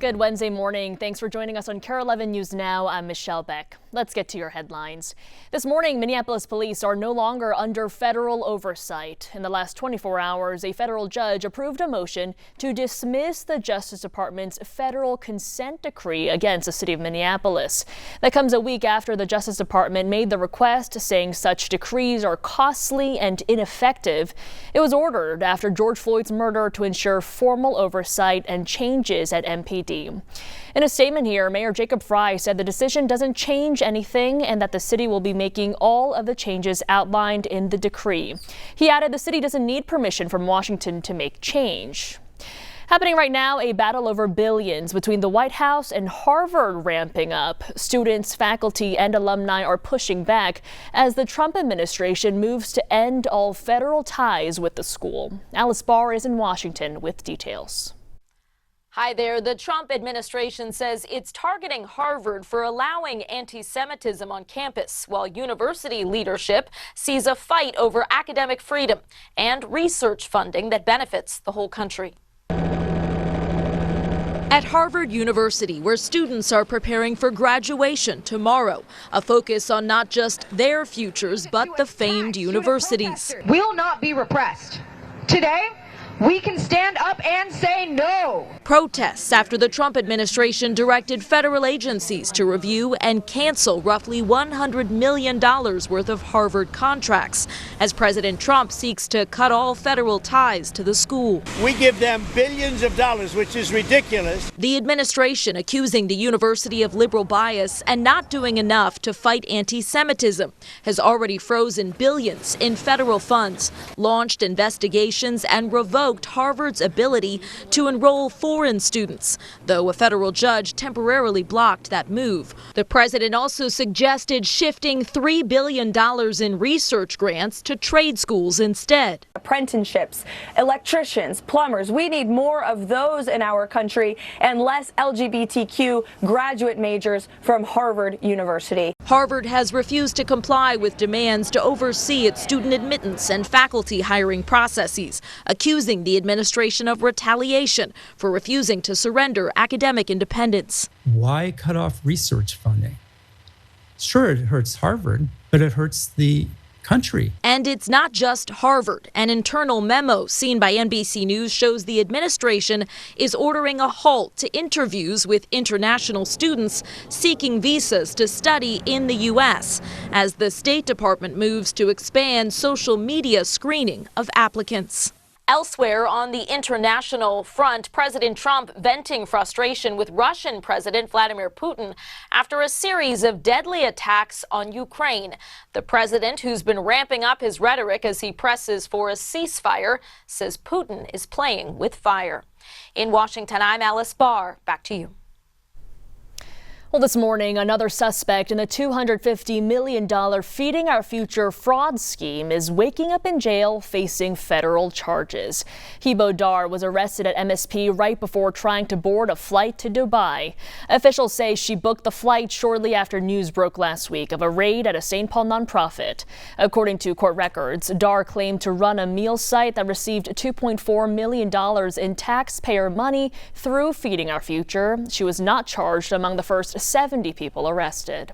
Good Wednesday morning. Thanks for joining us on KARE 11 News Now. I'm Michelle Beck. Let's get to your headlines. This morning, Minneapolis police are no longer under federal oversight. In the last 24 hours, a federal judge approved a motion to dismiss the Justice Department's federal consent decree against the city of Minneapolis. That comes a week after the Justice Department made the request, saying such decrees are costly and ineffective. It was ordered after George Floyd's murder to ensure formal oversight and changes at MPD. In a statement here, Mayor Jacob Frey said the decision doesn't change anything and that the city will be making all of the changes outlined in the decree. He added the city doesn't need permission from Washington to make change. Happening right now, a battle over billions between the White House and Harvard ramping up. Students, faculty, and alumni are pushing back as the Trump administration moves to end all federal ties with the school. Alice Barr is in Washington with details. Hi there. The Trump administration says it's targeting Harvard for allowing anti-Semitism on campus, while university leadership sees a fight over academic freedom and research funding that benefits the whole country. At Harvard University, where students are preparing for graduation tomorrow, a focus on not just their futures, but the famed universities. Will not be repressed. Today, we can stand up and say no. Protests after the Trump administration directed federal agencies to review and cancel roughly $100 million worth of Harvard contracts, as President Trump seeks to cut all federal ties to the school. We give them billions of dollars, which is ridiculous. The administration accusing the university of liberal bias and not doing enough to fight anti-Semitism has already frozen billions in federal funds, launched investigations, and revoked Harvard's ability to enroll foreign students, though a federal judge temporarily blocked that move. The president also suggested shifting $3 billion in research grants to trade schools instead. Apprenticeships, electricians, plumbers, we need more of those in our country and less LGBTQ graduate majors from Harvard University. Harvard has refused to comply with demands to oversee its student admittance and faculty hiring processes, accusing the administration of retaliation for refusing to surrender academic independence. Why cut off research funding? Sure, it hurts Harvard, but it hurts the country. And it's not just Harvard. An internal memo seen by NBC News shows the administration is ordering a halt to interviews with international students seeking visas to study in the U.S. as the State Department moves to expand social media screening of applicants. Elsewhere on the international front, President Trump venting frustration with Russian President Vladimir Putin after a series of deadly attacks on Ukraine. The president, who's been ramping up his rhetoric as he presses for a ceasefire, says Putin is playing with fire. In Washington, I'm Alice Barr. Back to you. Well, this morning, another suspect in the $250 million Feeding Our Future fraud scheme is waking up in jail facing federal charges. Hebo Dar was arrested at MSP right before trying to board a flight to Dubai. Officials say she booked the flight shortly after news broke last week of a raid at a St. Paul nonprofit. According to court records, Dar claimed to run a meal site that received $2.4 million in taxpayer money through Feeding Our Future. She was not charged among the first 70 people arrested.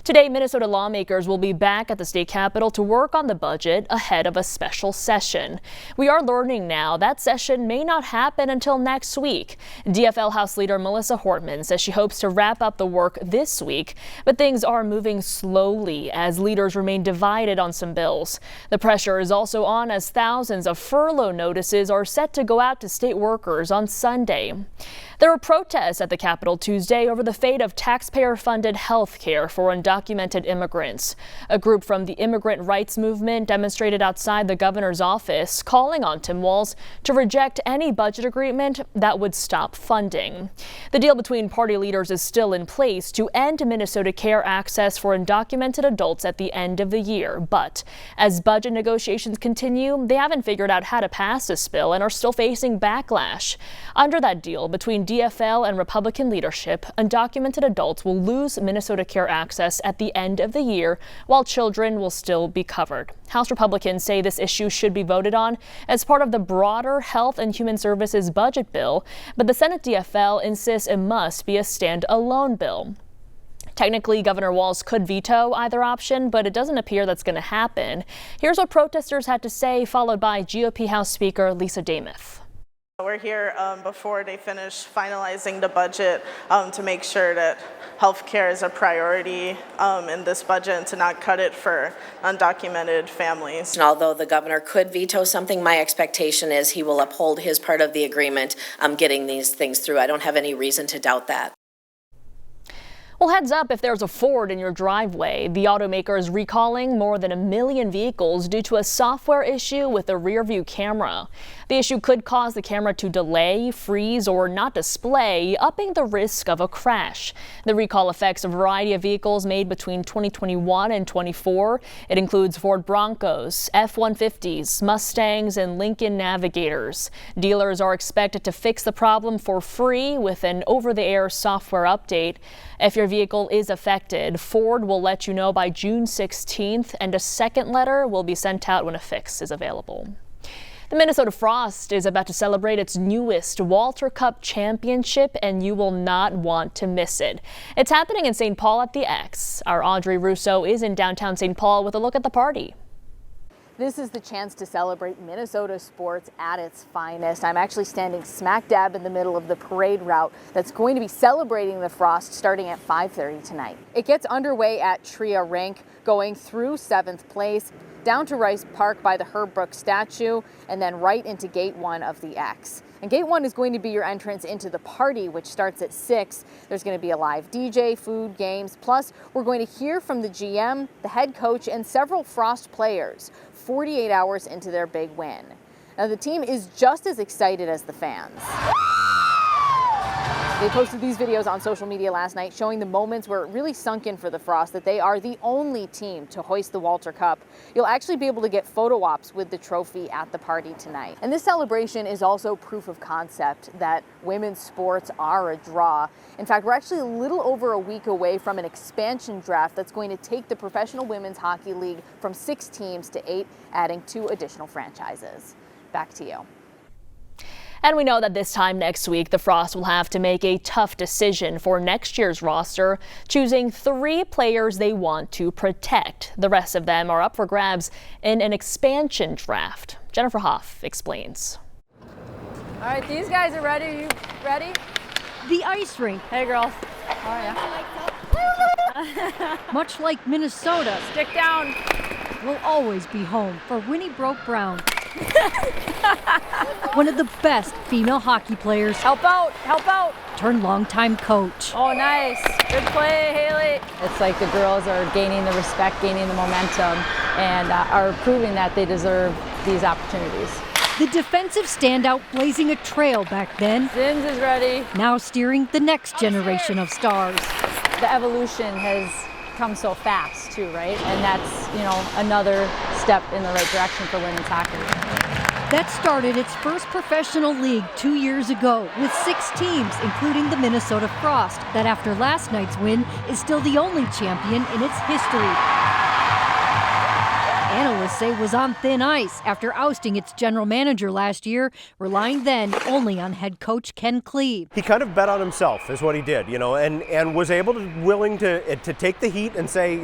Today, Minnesota lawmakers will be back at the state capitol to work on the budget ahead of a special session. We are learning now that session may not happen until next week. DFL House Leader Melissa Hortman says she hopes to wrap up the work this week, but things are moving slowly as leaders remain divided on some bills. The pressure is also on as thousands of furlough notices are set to go out to state workers on Sunday. There were protests at the Capitol Tuesday over the fate of taxpayer-funded health care for undocumented immigrants. A group from the immigrant rights movement demonstrated outside the governor's office, calling on Tim Walz to reject any budget agreement that would stop funding. The deal between party leaders is still in place to end Minnesota Care access for undocumented adults at the end of the year. But as budget negotiations continue, they haven't figured out how to pass this bill and are still facing backlash. Under that deal between DFL and Republican leadership, undocumented adults will lose Minnesota Care access pass at the end of the year, while children will still be covered. House Republicans say this issue should be voted on as part of the broader Health and Human Services budget bill, but the Senate DFL insists it must be a standalone bill. Technically, Governor Walz could veto either option, but it doesn't appear that's going to happen. Here's what protesters had to say, followed by GOP House Speaker Lisa Damoth. We're here before they finish finalizing the budget to make sure that health care is a priority in this budget and to not cut it for undocumented families. And although the governor could veto something, my expectation is he will uphold his part of the agreement getting these things through. I don't have any reason to doubt that. Well, heads up if there's a Ford in your driveway. The automaker is recalling more than 1 million vehicles due to a software issue with the rear view camera. The issue could cause the camera to delay, freeze, or not display, upping the risk of a crash. The recall affects a variety of vehicles made between 2021 and 24. It includes Ford Broncos, F-150s, Mustangs, and Lincoln Navigators. Dealers are expected to fix the problem for free with an over-the-air software update. If your vehicle is affected, Ford will let you know by June 16th, and a second letter will be sent out when a fix is available. The Minnesota Frost is about to celebrate its newest Walter Cup championship, and you will not want to miss it. It's happening in St. Paul at the X. Our Audrey Russo is in downtown St. Paul with a look at the party. This is the chance to celebrate Minnesota sports at its finest. I'm actually standing smack dab in the middle of the parade route that's going to be celebrating the Frost starting at 5:30 tonight. It gets underway at Tria Rink, going through 7th place, down to Rice Park by the Herb Brooks statue, and then right into Gate 1 of the X. And Gate 1 is going to be your entrance into the party, which starts at 6. There's going to be a live DJ, food, games, plus we're going to hear from the GM, the head coach, and several Frost players 48 hours into their big win. Now the team is just as excited as the fans. They posted these videos on social media last night showing the moments where it really sunk in for the Frost that they are the only team to hoist the Walter Cup. You'll actually be able to get photo ops with the trophy at the party tonight. And this celebration is also proof of concept that women's sports are a draw. In fact, we're actually a little over a week away from an expansion draft that's going to take the Professional Women's Hockey League from 6 teams to 8, adding 2 additional franchises. Back to you. And we know that this time next week, the Frost will have to make a tough decision for next year's roster, choosing 3 players they want to protect. The rest of them are up for grabs in an expansion draft. Jennifer Hoff explains. All right, these guys are ready. Are you ready? The ice rink. Hey, girls. How are you? Much like Minnesota, Stick down. will always be home for Winnie Broke Brown. One of the best female hockey players. Help out. Help out. Turned longtime coach. Oh, nice. Good play, Haley. It's like the girls are gaining the respect, gaining the momentum, and are proving that they deserve these opportunities. The defensive standout blazing a trail back then. Zins is ready. Now steering the next generation of stars. The evolution has come so fast too, right? And that's, another step in the right direction for women's hockey. That started its first professional league 2 years ago with 6 teams, including the Minnesota Frost, that after last night's win is still the only champion in its history. Analysts say was on thin ice after ousting its general manager last year, relying then only on head coach Ken Cleve. He kind of bet on himself is what he did, and was willing to take the heat and say,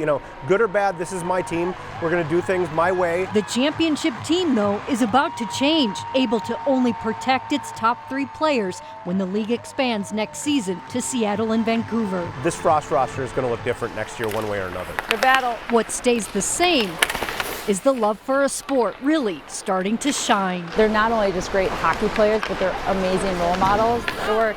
good or bad, this is my team. We're going to do things my way. The championship team, though, is about to change, able to only protect its top 3 players when the league expands next season to Seattle and Vancouver. This Frost roster is going to look different next year one way or another. Good battle. What stays the same is the love for a sport really starting to shine. They're not only just great hockey players, but they're amazing role models. Good work.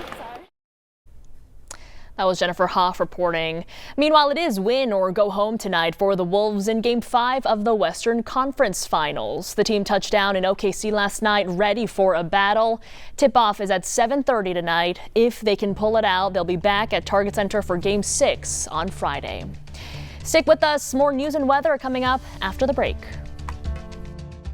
That was Jennifer Hoff reporting. Meanwhile, it is win or go home tonight for the Wolves in Game 5 of the Western Conference Finals. The team touched down in OKC last night, ready for a battle. Tip-off is at 7:30 tonight. If they can pull it out, they'll be back at Target Center for Game 6 on Friday. Stick with us. More news and weather coming up after the break.